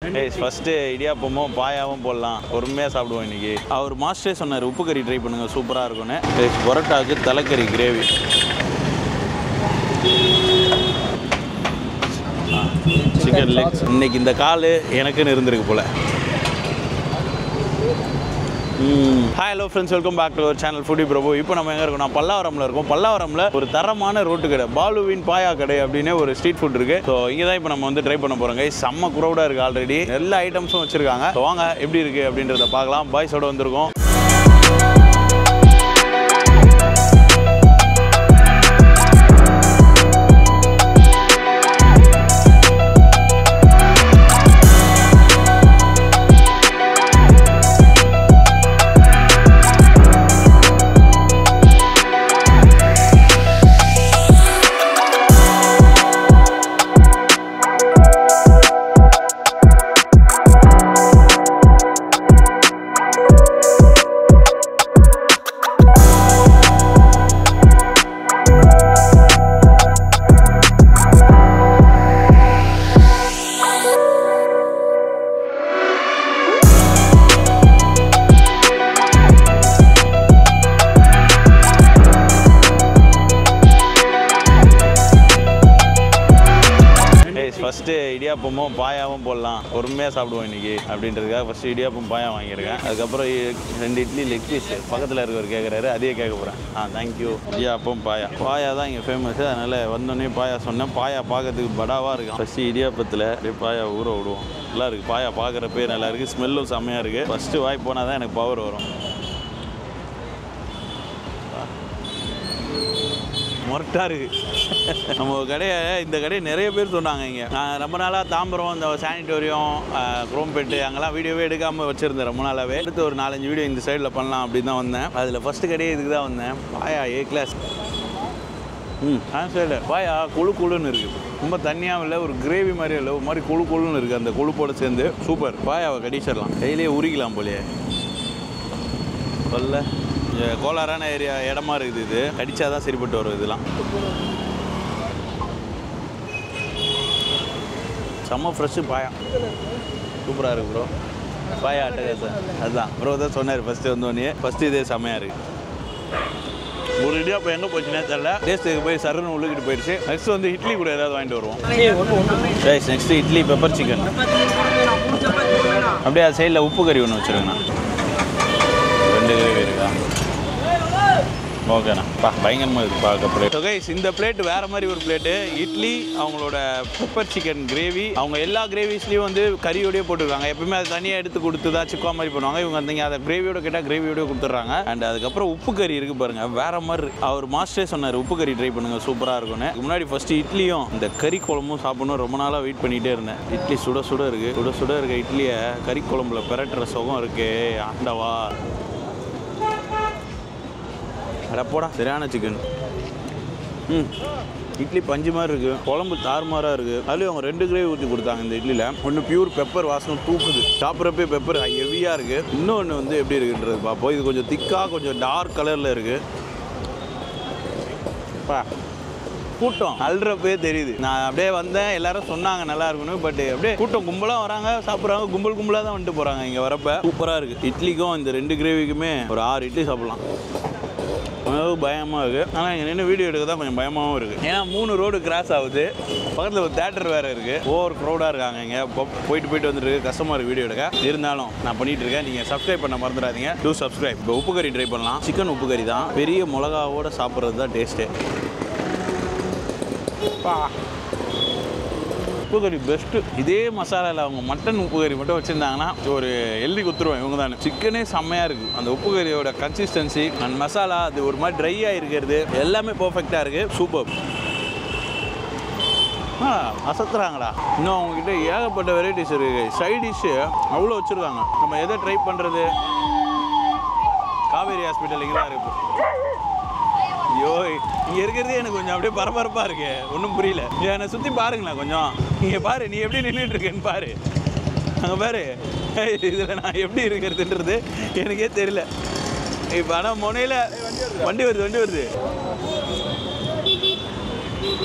First இடியாப்பமும் பாயாவும் போடலாம், பொறுமையாக சாப்பிடுவோம் இன்னைக்கு. அவர் மாஸ்டரே சொன்னார் உப்பு கறி ட்ரை பண்ணுங்க சூப்பராக இருக்கும்னு. பரோட்டாவுக்கு தலைக்கறி கிரேவி. Chicken leg. இன்னைக்கு இந்த கால் எனக்குன்னு இருந்திருக்கு போல. Hi hello friends, welcome back to our channel foodie Prabhu. இப்போ நம்ம எங்கே இருக்கோம்? பல்லாவரமில் இருக்கோம். பல்லாவரமில் ஒரு தரமான ரோட்டு கடை, பாலுவின் பாயா கடை அப்படின்னு ஒரு ஸ்ட்ரீட் ஃபுட் இருக்குது. ஸோ இங்கே தான் இப்போ நம்ம வந்து ட்ரை பண்ண போகிறோங்க. செம்ம க்ரௌடாக இருக்குது, ஆல்ரெடி எல்லா ஐட்டம்ஸும் வச்சுருக்காங்க. ஸோ வாங்க எப்படி இருக்குது அப்படின்றத பார்க்கலாம். பாய்ஸோட வந்திருக்கோம். ஃபஸ்ட்டு இடியாப்பமும் பாயாவும் போடலாம், பொறுமையாக சாப்பிடுவோம் இன்றைக்கி அப்படின்றதுக்காக ஃபஸ்ட்டு இடியாப்பம் பாயா வாங்கியிருக்கேன். அதுக்கப்புறம் 2 இட்லி லெக் பீஸ் பக்கத்தில் இருக்கவர் கேட்குறாரு, அதையே கேட்க போகிறேன். தேங்க்யூ. இடியாப்பம் பாயா. பாயா தான் இங்கே ஃபேமஸ். அதனால் வந்தோடனே பாயா சொன்னேன். பாயா பார்க்கறதுக்கு படாவாக இருக்கும். ஃபஸ்ட்டு இடியாப்பத்தில் அப்படியே பாயா ஊற விடுவோம். நல்லா இருக்குது. பாயா பார்க்குறப்பே நல்லா இருக்குது, ஸ்மெல்லும் செம்மையாக இருக்குது. ஃபஸ்ட்டு வாய் போனால் தான் எனக்கு பவர் வரும். மொரட்டாக இருக்குது நம்ம கடையை. இந்த கடையை நிறைய பேர் சொன்னாங்க. இங்கே நான் ரொம்ப நாளாக தாம்பரம், இந்த சானிட்டோரியம், குரோம்பேட்டு அங்கெல்லாம் வீடியோவே எடுக்காமல் வச்சுருந்தேன் ரொம்ப நாளாகவே. அடுத்து ஒரு 4-5 வீடியோ இந்த சைடில் பண்ணலாம் அப்படின்னு தான் வந்தேன். அதில் ஃபஸ்ட்டு கடையே இதுக்கு தான் வந்தேன். பாயா ஏ கிளாஸ். சைடு பாயா குழு குழுன்னு இருக்குது. ரொம்ப தண்ணியாகவும் இல்லை, ஒரு கிரேவி மாதிரி இல்லை, ஒரு மாதிரி குழு குழுன்னு இருக்குது. அந்த கொழுப்போடு சேர்ந்து சூப்பர். பாயாவை கடிச்சிடலாம், கையிலேயே உரிக்கலாம் போலையே. சொல்ல கோளாறான ஏரியா இடமா இருக்குது. இது கடிச்சாதான் சரிப்பட்டு வரும். இதெல்லாம் செம்ம ஃப்ரெஷ்ஷு பாயா, சூப்பராக இருக்குது ப்ரோ. பாயா அட்டகாசம். அதுதான் ப்ரோ தான் சொன்னார் ஃபஸ்ட்டு வந்தோடனே. ஃபஸ்ட்டு இதே செம்மையாக இருக்குது. ஒரு இடியாப்பம் எங்கே போச்சுன்னே தெரியல. டேஸ்ட்டுக்கு போய் சருன்னு உள்ளுக்கிட்டு போயிடுச்சு. நெக்ஸ்ட் வந்து இட்லி கூட ஏதாவது வாங்கிட்டு வருவோம். Next idli pepper chicken. அப்படியே அது சைடில் உப்பு கறி ஒன்று வச்சுருங்கண்ணா. 2 கிரேவி இருக்கா? ஓகேண்ணா. பயங்கரமாக இருக்குது பார்க்க பிளேட். ஸோ கைஸ், இந்த பிளேட் வேறு மாதிரி ஒரு பிளேட்டு. இட்லி, அவங்களோட பெப்பர் சிக்கன் கிரேவி. அவங்க எல்லா கிரேவிஸ்லேயும் வந்து கறியோடய போட்டுருக்காங்க. எப்பவுமே அது தனியாக எடுத்து கொடுத்து தான் சிக்கா மாதிரி பண்ணுவாங்க. இவங்க வந்தீங்க அதை கிரேவியோட கேட்டால் கிரேவியோடய கொடுத்துட்றாங்க. அண்ட் அதுக்கப்புறம் உப்பு கறி இருக்குது பாருங்கள், வேறு மாதிரி. அவர் மாஸ்டரே சொன்னார் உப்பு கறி ட்ரை பண்ணுங்கள் சூப்பராக இருக்கும்னு. முன்னாடி ஃபஸ்ட்டு இட்லியும் இந்த கறி குழம்பும் சாப்பிடணும் ரொம்ப நாளாக வெயிட் பண்ணிகிட்டே இருந்தேன். இட்லி சுட சுட இருக்குது. சுட சுட இருக்க இட்லியை கறி குழம்புல பெரட்டுற சுகம் இருக்குது. ஆண்டவா, அடப்போடா சரியான சிக்கன். இட்லி பஞ்சு மாதிரி இருக்குது, குழம்பு தாறுமாறாக இருக்குது. அதுலேயும் அவங்க 2 கிரேவி ஊற்றி கொடுத்தாங்க இந்த இட்லியில். ஒன்று பியூர் பெப்பர் வாசனம் தூக்குது, சாப்பிட்றப்பே பெப்பர் ஹெவியாக இருக்குது. இன்னொன்று வந்து எப்படி இருக்குன்றது பார்ப்போம். இது கொஞ்சம் திக்காக கொஞ்சம் டார்க் கலரில் இருக்குது. கூட்டம் அல்றப்பே தெரியுது. நான் அப்படியே வந்தேன், எல்லாரும் சொன்னாங்க நல்லா இருக்குன்னு. பட் அப்படியே கூட்டம் கும்பலாக வராங்க, சாப்பிட்றாங்க, கும்பலாக தான் வந்துட்டு போகிறாங்க. இங்கே வரப்போ சூப்பராக இருக்குது. இட்லிக்கும் இந்த 2 கிரேவிக்குமே ஒரு 6 இட்லி சாப்பிட்லாம். பயமாக இருக்குது. ஆனால் இங்கே நின்று வீடியோ எடுக்க தான் கொஞ்சம் பயமாகவும் இருக்குது. ஏன்னா 3 ரோடு கிராஸ் ஆகுது, பக்கத்தில் ஒரு தேட்டர் வேறு இருக்குது. ஓவர் க்ரௌடாக இருக்காங்க இங்கே. போயிட்டு வந்துட்டு கஷ்டமாக இருக்குது வீடியோ எடுக்க. இருந்தாலும் நான் பண்ணிகிட்டு இருக்கேன். நீங்கள் சப்ஸ்கிரைப் பண்ண மறந்துடாதீங்க. Two subscribe. இப்போ உப்பு கறி ட்ரை பண்ணலாம். சிக்கன் உப்பு கறி தான், பெரிய மிளகாவோட சாப்பிட்றது தான் டேஸ்ட்டு. உப்பு கறி பெஸ்ட்டு. இதே மசாலாவில் அவங்க மட்டன் உப்பு கறி மட்டும் வச்சுருந்தாங்கன்னா ஒரு எழுதி கொடுத்துருவேன் இவங்க தானே. சிக்கனே செம்மையாக இருக்குது. அந்த உப்பு கறியோட கன்சிஸ்டன்சி அண்ட் மசாலா அது ஒரு மாதிரி ட்ரையாக இருக்கிறது எல்லாமே பர்ஃபெக்டாக இருக்குது. சூப்பர். அசத்துறாங்கடா. இன்னும் அவங்ககிட்ட ஏகப்பட்ட வெரைட்டிஸ் இருக்குது. சைட் டிஷ்ஷு அவ்வளோ வச்சுருக்காங்க. நம்ம எதை ட்ரை பண்ணுறது? காவேரி ஹாஸ்பிட்டல் இங்கே தான் இருக்குது. ஐயோ, இங்கே இருக்கிறதே எனக்கு கொஞ்சம் அப்படியே பரபரப்பாக இருக்கு. ஒன்றும் புரியல. என்னை சுற்றி பாருங்களேன் கொஞ்சம். நீங்கள் பாரு, நீ எப்படி நின்றுட்டு இருக்கேன்னு பாரு. அங்கே பாரு, இதில் நான் எப்படி இருக்கிறதுன்றது எனக்கே தெரியல. இப்போ ஆனால் முனையில் வண்டி வருது.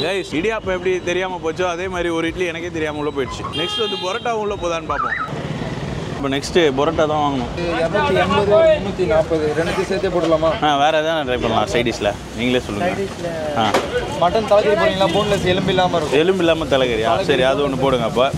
கைஸ் இடியாப்பம் எப்படி தெரியாமல் போச்சோ அதே மாதிரி ஒரு இட்லி எனக்கே தெரியாமல் உள்ள போயிடுச்சு. நெக்ஸ்ட் வந்து பரோட்டா உள்ள போதான்னு பார்ப்போம். இப்போ நெக்ஸ்ட்டு பரோட்டா தான் வாங்கணும். 280 340 ரெண்டுத்தையும் சேர்த்தே போடலாமா? வேறு எதாவது ட்ரை பண்ணலாம் சைடிஷில் நீங்களே சொல்லுங்கள். மட்டன் தலைக்கறி போடுறீங்களா? போன்லெஸ் எலும்பு இல்லாமல் இருக்கும். எலும்பு இல்லாமல் தலைக்கறியா? சரி அது ஒன்று போடுங்க. அப்போ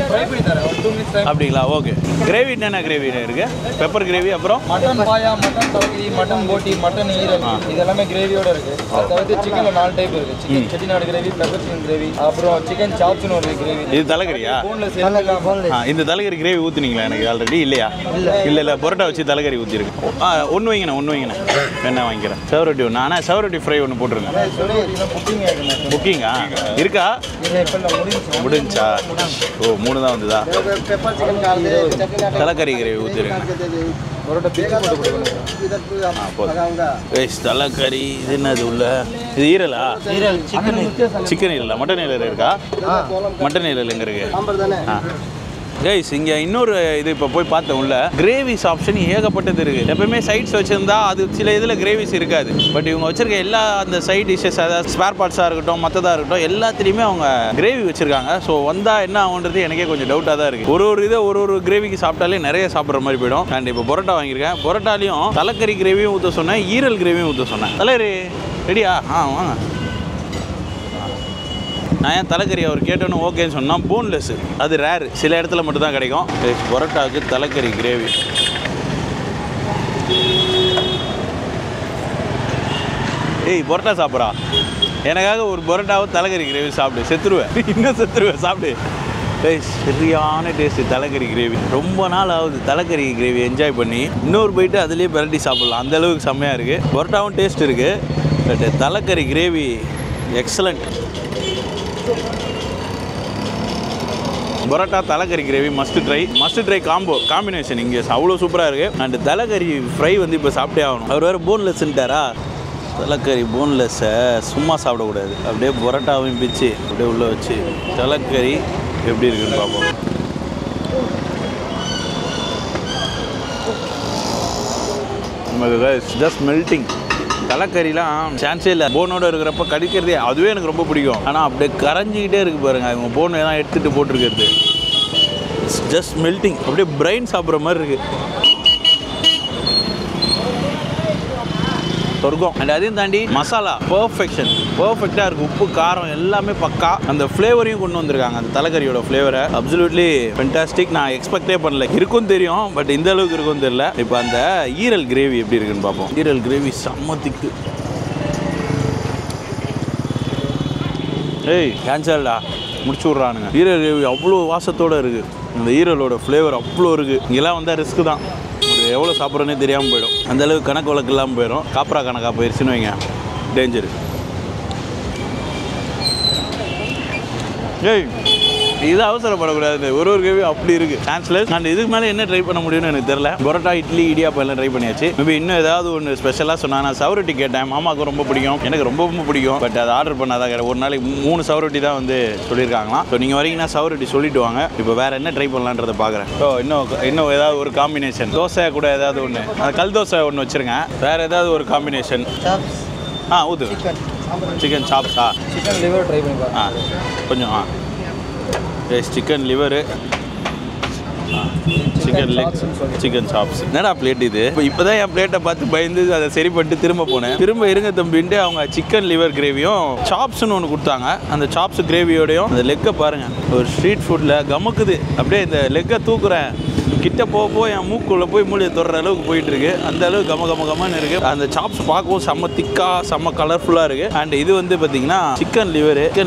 ஃப்ரை பண்ணி தரேன். 2 minutes டைம். அப்படிங்களா? ஓகே. கிரேவி என்னென்ன கிரேவி இருக்கு? பெப்பர் கிரேவி, அப்புறம் மட்டன் பாயா, மட்டன் தலைக்கறி, மட்டன் போட்டி, மட்டன் ஈரல், இது எல்லாமே கிரேவியோட இருக்கு. அது தவிர்த்து சிக்கன்ல 4 டைப் இருக்கு. Chicken Chettinad gravy, pepper chicken gravy, அப்புறம் சிக்கன் சாப்ஸ்னு ஒரு கிரேவி. இது தலைக்கறியா? போன்லெஸ் எலும்பு இல்லாம. இந்த தலைக்கறி கிரேவி ஊற்றுனீங்களா எனக்கு ஆல்ரெடி? இல்லையா? இல்லை பரோட்டா வச்சு தலைக்கறி ஊற்றிருக்கு. ஒன்று வைங்கண்ணே என்ன வாங்கிக்கிறேன். செவரொட்டி ஒன்று. ஆனால் செவரொட்டி ஃப்ரை ஒன்று போட்டுருங்க. புக்கிங்கா இருக்கா? முடிஞ்சா? ஓ 3 தான் வந்துதா? தலைக்கறி கிரேவி ஊற்றிருங்க. தலைக்கறி இது என்னது உள்ள? இது ஈரலா? சிக்கன் ஈரலா? மட்டன் ஈரல் இருக்கா? மட்டன் ஈரல் எங்கே இருக்கு? கைஸ் இங்கே இன்னொரு இது இப்போ போய் பார்த்தேன். உள்ள கிரேவிஸ் ஆப்ஷன் ஏகப்பட்டது இருக்குது. எப்பவுமே சைட்ஸ் வச்சுருந்தா அது சில இதில் கிரேவிஸ் இருக்காது. பட் இவங்க வச்சுருக்க எல்லா அந்த சைட் டிஷ்ஷஸ், அதாவது ஸ்பேர் பார்ட்ஸாக இருக்கட்டும் மற்றதாக இருக்கட்டும் எல்லாத்துலேயுமே அவங்க கிரேவி வச்சுருக்காங்க. ஸோ வந்தால் என்ன ஆகுன்றது எனக்கே கொஞ்சம் டவுட்டாக தான் இருக்குது. ஒரு கிரேவிக்கு சாப்பிட்டாலே நிறைய சாப்பிட்ற மாதிரி போயிடும். அண்ட் இப்போ பரோட்டா வாங்கியிருக்கேன். பரோட்டாலையும் தலைக்கறி கிரேவியும் ஊற்ற சொன்னேன், ஈரல் கிரேவியும் ஊற்ற சொன்னேன். தலைக்கறி ரெடியா? வாங்க. நான் ஏன் தலைக்கறி அவர் கேட்டோன்னு ஓகேன்னு சொன்னால் போன்லெஸ்ஸு அது ரேரு, சில இடத்துல மட்டும்தான் கிடைக்கும். பரோட்டாவுக்கு தலைக்கறி கிரேவி. பரோட்டா சாப்பிட்றா? எனக்காக ஒரு பரோட்டாவும் தலைக்கறி கிரேவி சாப்பிடு. செத்துருவேன், இன்னும் செத்துருவேன். சாப்பிடு. சரியான டேஸ்ட்டு தலைக்கறி கிரேவி. ரொம்ப நாள் ஆகுது தலைக்கறி கிரேவி என்ஜாய் பண்ணி. இன்னொரு போயிட்டு அதுலேயே பரட்டி சாப்பிட்லாம், அந்தளவுக்கு செம்மையாக இருக்குது. பரோட்டாவும் டேஸ்ட் இருக்குது. பட் தலைக்கறி கிரேவி எக்ஸலண்ட். பரோட்டா தலைக்கறி கிரேவி மஸ்ட் ட்ரை காம்பினேஷன் இங்கே அவ்வளோ சூப்பராக இருக்குது. அண்ட் தலைக்கறி ஃப்ரை வந்து இப்போ சாப்பிட்டே ஆகணும். அவர் வேறு போன்லெஸ்ன்ட்டாரா? தலைக்கறி போன்லெஸ்ஸை சும்மா சாப்பிடக்கூடாது. அப்படியே பரோட்டாவையும் பிச்சு அப்படியே உள்ளே வச்சு தலைக்கறி எப்படி இருக்குன்னு பார்ப்போம். Just melting. தலைக்கறிலாம் சான்ஸே இல்லை. போனோடு இருக்கிறப்ப கடிக்கிறதே அதுவே எனக்கு ரொம்ப பிடிக்கும். ஆனால் அப்படியே கரைஞ்சிக்கிட்டே இருக்குது பாருங்கள். அவங்க போன் எல்லாம் எடுத்துகிட்டு போட்டிருக்கிறது. It's just melting. அப்படியே பிரெயின் சாப்பிட்ற மாதிரி இருக்குது. சொர்க்கம். அண்ட் அதையும் தாண்டி மசாலா பர்ஃபெக்டாக இருக்குது. உப்பு காரம் எல்லாமே பக்கா. அந்த ஃப்ளேவரையும் கொண்டு வந்திருக்காங்க, அந்த தலைக்கறியோட ஃப்ளேவரை. Absolutely fantastic. நான் எக்ஸ்பெக்டே பண்ணல. இருக்கும் தெரியும், பட் இந்த அளவுக்கு இருக்கும்னு தெரியல. இப்போ அந்த ஈரல் கிரேவி எப்படி இருக்குன்னு பார்ப்போம். ஈரல் கிரேவி செம்மத்திக்கு. கேன்சல்டா முடிச்சு விட்றானுங்க. ஈரல் கிரேவி அவ்வளோ வாசத்தோடு இருக்குது. இந்த ஈரலோட ஃப்ளேவர் அவ்வளோ இருக்குது. இங்கெல்லாம் வந்தால் ரிஸ்க்கு தான். எவ்வளோ சாப்பிட்றோன்னே தெரியாமல் போயிடும். அந்தளவுக்கு கணக்கு வழக்கு இல்லாமல் போயிடும். காப்பரா கணக்காக போயிடுச்சுன்னு வைங்க, டேஞ்சரு. இது அவசரப்படக்கூடாது. ஒரு கேள்வி அப்படி இருக்குது சான்ஸ்லெஸ். அண்ட் இதுக்கு மேலே என்ன ட்ரை பண்ண முடியும்னு எனக்கு தெரியல. பரோட்டா, இட்லி, இடியாப்பம் எல்லாம் ட்ரை பண்ணியாச்சு. மேபி இன்னும் ஏதாவது ஒன்று ஸ்பெஷலாக சொன்னால். நான் சவரொட்டி கேட்டேன். மாமாவுக்கு ரொம்ப பிடிக்கும், எனக்கு ரொம்ப பிடிக்கும். பட் அதை ஆர்டர் பண்ணாதான் கிடையாது. ஒரு நாளைக்கு 3 சவரொட்டி தான் வந்து சொல்லியிருக்காங்களாம். ஸோ நீங்கள் வரீங்கன்னா சவரொட்டி சொல்லிட்டு வாங்க. இப்போ வேறு என்ன ட்ரை பண்ணலான்றதை பார்க்குறேன். ஸோ இன்னும் ஏதாவது ஒரு காம்பினேஷன். தோசை கூட ஏதாவது ஒன்று, அந்த கல் தோசை ஒன்று வச்சுருங்க. வேறு ஏதாவது ஒரு காம்பினேஷன். ஊது. சிக்கன் சாப்ஸா? சிக்கன் லிவர் ட்ரை பண்ணி கொஞ்சம். Chicken liver, chicken legs, chicken chops. என்னடா பிளேட் இது? இப்போ தான் என் பிளேட்டை பார்த்து பயந்து அதை சரி பண்ணிட்டு திரும்ப போனேன். திரும்ப இருங்க தம்பின்ட்டு அவங்க சிக்கன் லிவர் கிரேவியும் சாப்ஸ்னு ஒன்று கொடுத்தாங்க. அந்த சாப்ஸ் கிரேவியோடையும் அந்த லெக்கை பாருங்கள். ஒரு ஸ்ட்ரீட் ஃபுட்டில் கமக்குது. அப்படியே இந்த லெக்கை தூக்குறேன், கிட்ட போக என் மூக்குள்ளே போய் மூலியை தொடுற அளவுக்கு போயிட்டு இருக்கு. அந்த அளவுக்கு கமன்னு இருக்கு. அந்த சாப்ஸ் பார்க்கவும் செம்ம திக்கா, செம்ம கலர்ஃபுல்லாக இருக்கு. அண்ட் இது வந்து பார்த்தீங்கன்னா சிக்கன்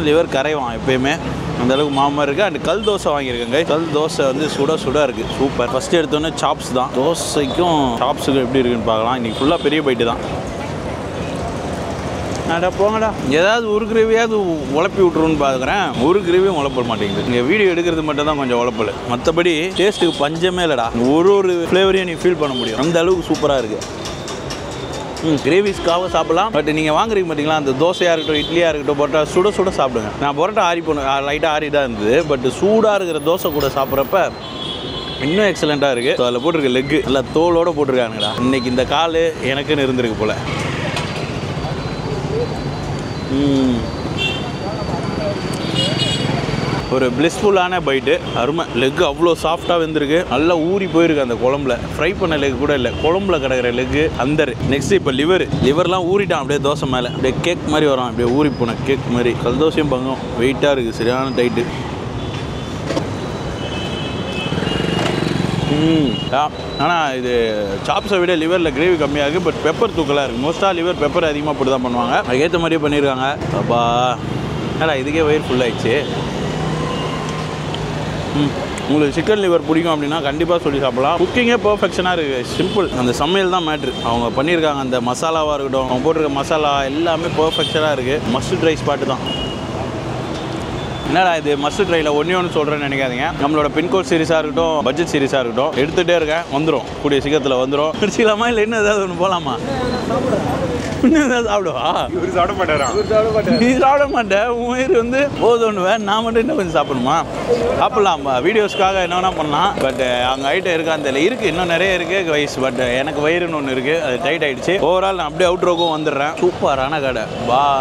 லிவர் கரைவான் எப்பயுமே, அந்த அளவுக்கு மாமா இருக்குது. அண்ட் கல் தோசை வாங்கியிருக்கேங்க. கல் தோசை வந்து சுட இருக்குது. சூப்பர். ஃபஸ்ட்டு எடுத்தோன்னே சாப்ஸ் தான். தோசைக்கும் சாப்ஸுக்கும் எப்படி இருக்குன்னு பார்க்கலாம். இன்றைக்கி ஃபுல்லாக பெரிய பைட்டு தான். அடா போங்கடா, ஏதாவது ஒரு கிரேவியாவது உழப்பி விட்ருன்னு பார்க்குறேன். ஒரு கிரேவியும் உழப்ப மாட்டேங்குது. இங்கே வீடியோ எடுக்கிறது மட்டும் தான் கொஞ்சம் உழப்பல. மற்றபடி டேஸ்ட்டுக்கு பஞ்சமே இல்லைடா. ஒரு ஃப்ளேவரையும் நீ ஃபீல் பண்ண முடியும். அந்த அளவுக்கு சூப்பராக இருக்குது. கிரேவிஸ்க்காக சாப்பிடலாம். பட் நீங்கள் வாங்குறீங்க பார்த்தீங்களா, அந்த தோசையாக இருக்கட்டும், இட்லியாக இருக்கட்டும், பரோட்டா சுட சாப்பிடுங்க. நான் பரோட்டா லைட்டாக ஆறி தான் இருந்தது. பட் சூடாக இருக்கிற தோசை கூட சாப்பிட்றப்ப இன்னும் எக்ஸலண்ட்டாக இருக்குது. ஸோ அதில் போட்டிருக்க லெக்கு நல்லா தோலோடு போட்டிருக்கானுங்களா. இன்றைக்கி இந்த கால் எனக்குன்னு இருந்திருக்கு போல். ஒரு பிளிஸ்ஃபுல்லான பைட்டு. அருமை. லெக் அவ்வளோ சாஃப்டாக வெந்திருக்கு, நல்லா ஊறி போயிருக்கு அந்த குழம்புல. ஃப்ரை பண்ண லெக் கூட இல்லை, குழம்புல கிடக்கிற லெக்கு அந்தர். நெக்ஸ்ட் இப்போ லிவர்லாம் ஊறிட்டான் அப்படியே தோசை மேலே, அப்படியே கேக் மாதிரி வரும், அப்படியே ஊறி போன கேக் மாதிரி. கல்தோசையும் பங்கும் வெயிட்டாக இருக்குது, சரியான டைட்டு. ஆனால் இது சாப்ஸை விட லிவரில் கிரேவி கம்மியாக இருக்குது, பட் பெப்பர் தூக்கலாக இருக்குது. மோஸ்ட்டாக லிவர் பெப்பர் அதிகமாக போட்டு தான் பண்ணுவாங்க, அதுக்கேற்ற மாதிரியே பண்ணியிருக்காங்க. அப்பா ஏடா இதுக்கே வயிறு ஃபுல்லாகிடுச்சு. உங்களுக்கு சிக்கன் லிவர் பிடிக்கும் அப்படின்னா கண்டிப்பாக சொல்லி சாப்பிடலாம். குக்கிங்கே பர்ஃபெக்ஷனாக இருக்குது, சிம்பிள். அந்த சமையல் தான் மேட்ரு. அவங்க பண்ணியிருக்காங்க அந்த மசாலாவாக இருக்கட்டும், அவங்க போட்டிருக்க மசாலா எல்லாமே பர்ஃபெக்ஷனாக இருக்குது. மஸ்ட் ட்ரை ஸ்பாட்டு தான். என்னடா இது மஸ்ட் ட்ரையில் ஒன்று சொல்கிறேன்னு நினைக்காதீங்க. நம்மளோட பின்கோட் சீரிஸாக இருக்கட்டும், பட்ஜெட் சீரிஸாக இருக்கட்டும், எடுத்துகிட்டே இருக்கேன், வந்துடும், கூடிய சீக்கிரத்தில் வந்துடும். பிடிச்சிக்கலாமா இல்லை இன்னும் ஏதாவது ஒன்று போகலாமா? இன்னும் ஏதாவது சாப்பிடுவா? இவர் சாப்பிட மாட்டாரா? நீ சாப்பிட மாட்டேன், உன் வயிறு வந்து போதும்னுவேன், நான் மட்டும் இன்னும் கொஞ்சம் சாப்பிடணுமா? சாப்பிட்லாம், வீடியோஸ்க்காக என்ன வேணால் பண்ணலாம். பட் அங்கே ஐட்டம் இருக்கான்னு தெரியல. இருக்குது, இன்னும் நிறைய இருக்குது வயசு. பட் எனக்கு வயிறுன்னு ஒன்று இருக்குது, அது டைட் ஆகிடுச்சு. ஓவரால் நான் அப்படியே அவுட் ரோக்கும் வந்துடுறேன். சூப்பரான கடை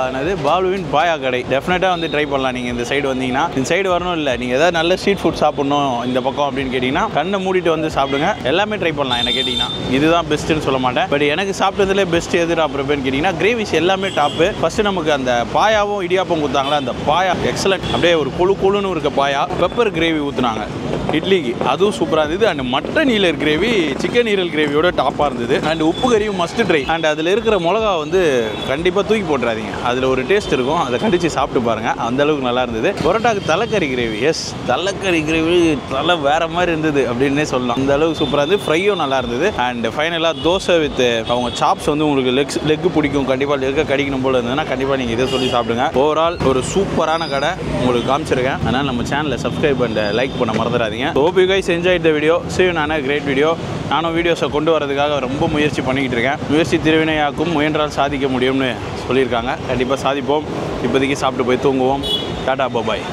என்னது பாலுவின் பாயா கடை. டெஃபினட்டாக வந்து ட்ரை பண்ணலாம். நீங்கள் இந்த சைடு வந்தீங்கன்னா, இந்த சைடு வரணும் இல்லை, நீங்கள் ஏதாவது நல்ல ஸ்ட்ரீட் ஃபுட் சாப்பிட்ணும் இந்த பக்கம் அப்படின்னு கேட்டிங்கன்னா கண்ணை மூடிட்டு வந்து சாப்பிடுங்க. எல்லாமே ட்ரை பண்ணலாம். என்ன கேட்டிங்கன்னா இதுதான் பெஸ்ட்டுன்னு சொல்ல மாட்டேன். பட் எனக்கு சாப்பிட்டதுலேயே பெஸ்ட் எது அப்புறம் கேட்டிங்கன்னா கிரேவிஸ் எல்லாமே டாப்பு. ஃபஸ்ட்டு நமக்கு அந்த பாயாவும் இடியாப்பம் கொடுத்தாங்களா, அந்த பாயா எக்ஸலண்ட். அப்படியே ஒரு கொழுன்னு இருக்க பாயா, பெப்பர் கிரேவி ஊற்றுனாங்க இட்லிக்கு, அதுவும் சூப்பராக இருந்தது. அண்ட் மட்டன் ஈரல் கிரேவி சிக்கன் ஈரல் கிரேவியோட டாப்பாக இருந்தது. அண்ட் உப்பு கறியும் மஸ்ட் ட்ரை. அண்ட் அதில் இருக்கிற மிளகா வந்து கண்டிப்பாக தூக்கி போட்டுறாதீங்க, அதில் ஒரு டேஸ்ட் இருக்கும், அதை கடிச்சு சாப்பிட்டு பாருங்கள், அந்த அளவுக்கு நல்லா இருந்தது. பரோட்டாக்கு தலைக்கறி கிரேவி, எஸ் தலைக்கறி கிரேவி தலை வேற மாதிரி இருந்தது அப்படின்னே சொல்லலாம், அந்த அளவுக்கு சூப்பராக இருந்தது. ஃப்ரையும் நல்லா இருந்தது. அண்ட் ஃபைனலாக தோசை வித் அவங்க சாப்ஸ் வந்து உங்களுக்கு லெக் பிடிக்கும், கண்டிப்பாக லெக்கை கடிக்கணும் போல இருந்ததுன்னா கண்டிப்பாக நீங்கள் இதை சொல்லி சாப்பிடுங்க. ஓவரால் ஒரு சூப்பரான கடை உங்களுக்கு காமிச்சிருக்கேன். அதனால் நம்ம சேனலை சப்ஸ்கிரைப் அண்ட் லைக் பண்ண மறந்துடாதீங்க. Hope you guys enjoyed the video. See you in a great video. நானும் வீடியோஸை கொண்டு வரதுக்காக ரொம்ப முயற்சி பண்ணிக்கிட்டு இருக்கேன். முயற்சி திருவினையாக்கும், முயன்றால் சாதிக்க முடியும்னு சொல்லியிருக்காங்க. கண்டிப்பாக சாதிப்போம். இப்போதைக்கு சாப்பிட்டு போய் தூங்குவோம். டாடா பாய்.